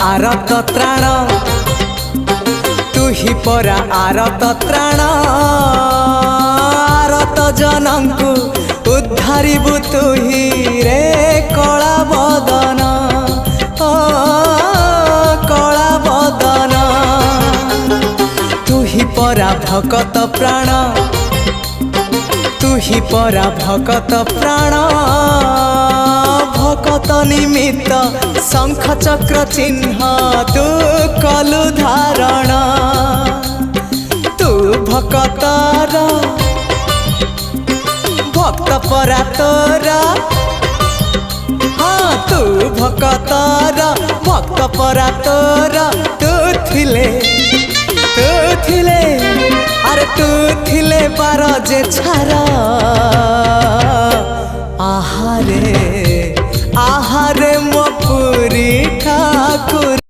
आरत त्राण तू ही परा आरत त्राण आरत जनंकु उद्धारिबु तू ही रे कला बदन ओ कला बदन तू ही परा भगत प्राण तू ही परा भगत प्राण भगत निमित्त शंख चक्र चिन्ह तू कलु धारण तू भगतर भक्त परा तोर हाँ तू भगतर भक्त परा तोर तू थिले अरे तू थिले पार जे छारा आहारे आहारे मो पुरी ठाकुर।